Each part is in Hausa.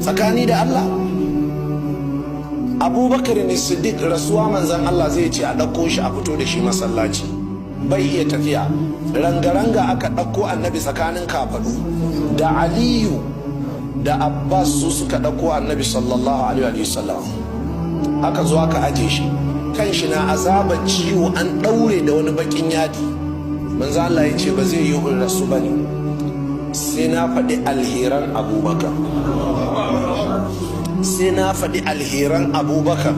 tsakani da Allah. Abubakar ne Siddiq rasuwa manzan Allah zai ce a ɗauko shi a fito da shi masallaci, bai iya tafiya, ranga-ranga aka ɗauko annabi tsakanin kafaɗu, da Aliyu da Abbas su suka ɗauko annabi sallallahu alaihi wasallam, aka zo aka aje shi, kan shi na azaba ciwo, an ɗaure da wani bakin yadi. manzan Allah ya ce ba zai yi rasu ba ne sai na faɗi alheran Abubakar, sai na faɗi alheran Abubakar.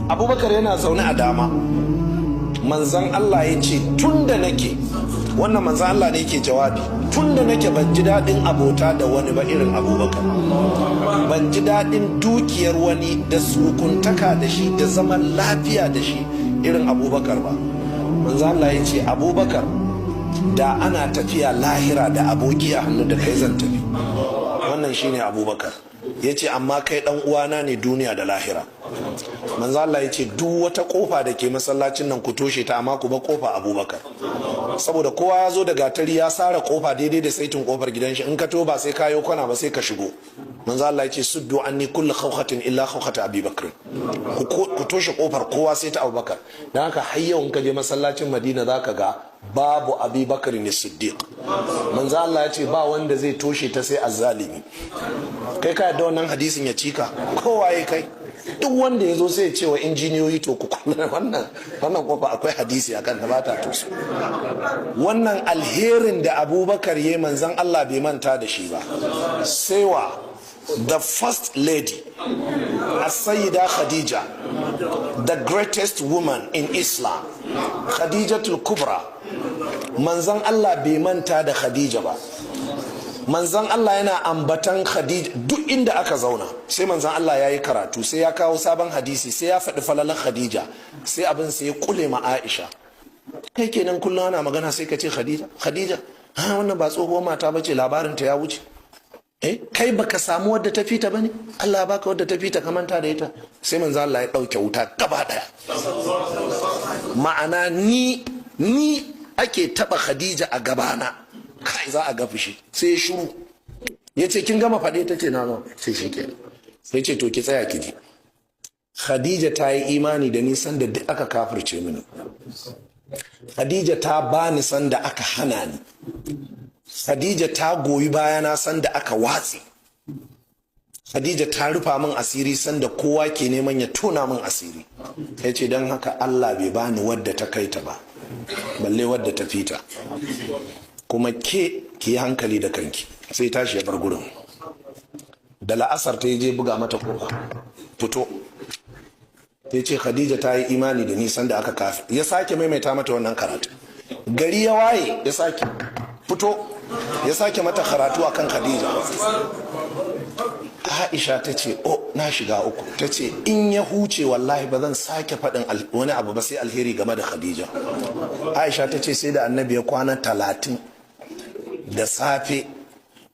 Abubakar yana zaune a dama, manzan Allah ya ce tun da nake, wannan manzan Allah ne yake jawabi, tun da nake ban ji daɗin abota da wani ba irin Abubakar, ban ji daɗin dukiyar wani da sukuntaka da shi da zaman lafiya da shi irin Abubakar ba. manzan Allah ya ce Abubakar, da ana tafiya lahira da aboki a hannu da kai zan tafi. Wannan shine Abubakar. Ya ce amma kai dan uwana ne duniya da lahira. manzo Allah ya ce duk wata kofa da ke masallacin nan ku toshe ta, amma ku ba kofa Abubakar, saboda kowa ya zo da gatari ya sara kofa daidai da saitin kofar gidan shi, in ka to ba sai kayo kwana ba sai ka shigo. manzo Allah ya ce suddu anni kullu khawkhatin illa khawkhata Abubakar, ku toshe kofar kowa sai ta Abubakar. dan haka har yau in ka je masallacin Madina zaka ga babu Abubakar ne Siddiq. manzo Allah ya ce ba wanda zai toshe ta sai azzalimi. kai ka da wannan hadisin ya cika kowa ya kai, duk wanda ya zo sai ya ce wa injiniyoyi to ku kula wannan kofa akwai hadisi akan ta bata tosu. wannan alherin da Abubakar ya manzon Allah bai manta da shi ba. sai wa the first lady Sayyida Khadija, the greatest woman in Islam, Khadijatul Kubra. manzon Allah bai manta da Khadija ba. manzan Allah yana ambatan Khadija duk inda aka zauna, sai manzan Allah ya yi karatu, sai ya kawo sabon hadisi, sai ya faɗi falalar Khadija, sai abin sai ya kule ma Aisha. kai kenan kullum ana magana sai ka ce Khadija wannan ba tsohuwar mata bace, labarin ta ya wuce. kai baka samu wadda ta fita bane? Allah ya baka wadda ta fita ka manta da ita. sai manzan Allah ya ɗauke wuta gaba daya. ma'ana ni ake taba Khadija a gabana, kai za a ga fushi. sai ya shuru ya ce kin gama faɗe? ta ce na gama. sai shi ke sai ce to ki tsaya ki ji, Khadija ta yi imani da nisan da duk aka kafirce mini, Khadija ta bani san da aka hana ni, Khadija ta goyi bayana san da aka watse, Khadija ta rufa min asiri san da kowa ke neman ya tona min asiri. ya ce don haka Allah bai bani wadda ta kaita ba, balle wadda ta fita. kuma ki yi hankali da kanki. sai tashi ya bar gurin. da la'asar ta je buga mata kofa, fito. ta ce Khadija ta yi imani da nisan da aka kafi. ya sake maimaita mata wannan karatu. gari ya waye ya sake fito, ya sake mata karatu akan Khadija. Aisha ta ce na shiga uku. ta ce in ya huce wallahi ba zan sake faɗin wani abu ba sai alheri game da Khadija. Aisha ta ce sai da annabi ya kwana 30 da safe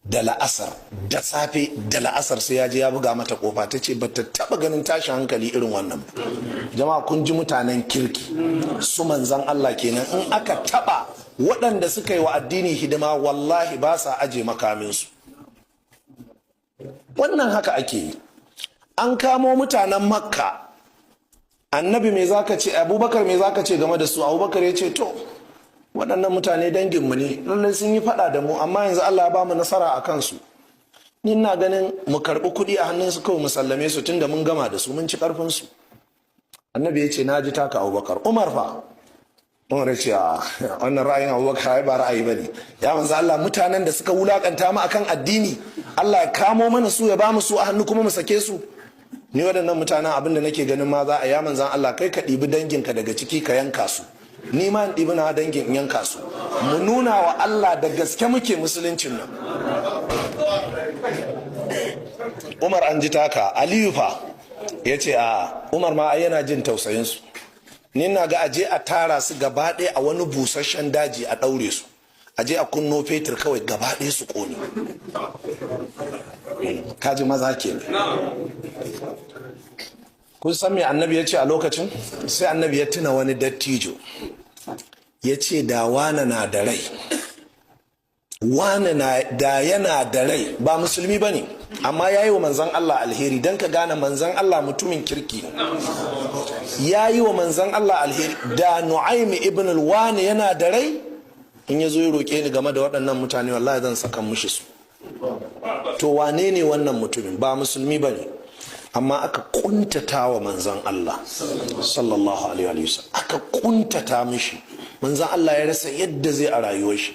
da la'asar, da safe da la'asar sai ya je ya buga mata kofa. ta ce bata taba ganin tashin hankali irin wannan. jama'a kun ji mutanen kirki su manzan Allah kenan. in aka taba waɗanda suka yi wa addini hidima wallahi ba sa aje makaminsu. wannan haka ake yi. an kamo mutanen Makka, annabi me zaka ce, Abubakar me zaka ce game da su? Abubakar ya ce to waɗannan mutane danginmu ne, lallai sun yi faɗa da mu, amma yanzu Allah ya ba mu nasara a kansu. ni na ganin mu karɓi kuɗi a hannunsu kawai mu sallame su tunda mun gama da su, mun ci ƙarfinsu. annabi ya ce na ji taka Abubakar. Umar fa? Umar ya ce wannan ra'ayin Abubakar ba ra'ayi bane. ya manzo Allah, mutanen da suka wulakanta mu akan addini Allah ya kamo mana su ya ba mu su a hannu kuma mu sake su? ni waɗannan mutanen abin da nake ganin ma za a, ya manzan Allah kai ka ɗibi danginka daga ciki ka yanka su, ni ma in ɗibi na dangin in yanka su, mu nuna wa Allah da gaske muke musuluncin nan. Umar an ji taka. Aliyu fa? ya ce Umar ma yana jin tausayinsu. ni na ga aje a tara su gaba ɗaya a wani busasshen daji a ɗaure su, aje a kunno fetur kawai gaba ɗaya su ƙone. kaji maza ke. kun san me annabi ya ce a lokacin? sai annabi ya tuna wani dattijo ya ce da wane na da rai wani da yana da rai ba musulmi ba ne amma ya yi wa manzan Allah alheri don ka gane manzan Allah mutumin kirki ya yi wa manzan Allah alheri. Da Nu'aym ibn al-Wani yana da rai in ya zo ya roƙe ni game da waɗannan mutane wallahi zan saka mushi su. To wane ne wannan mutumin? Ba musulmi ba ne amma aka kuntata wa manzan Allah sallallahu alaihi wasallam, aka kuntata mishi. Manzan Allah ya rasa yadda zai a rayuwar shi.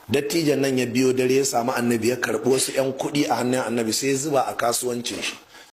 Dattijan nan ya biyo dare ya samu annabi, ya karɓi wasu 'yan kuɗi a hannun annabi sai ya zuba a kasuwancin shi.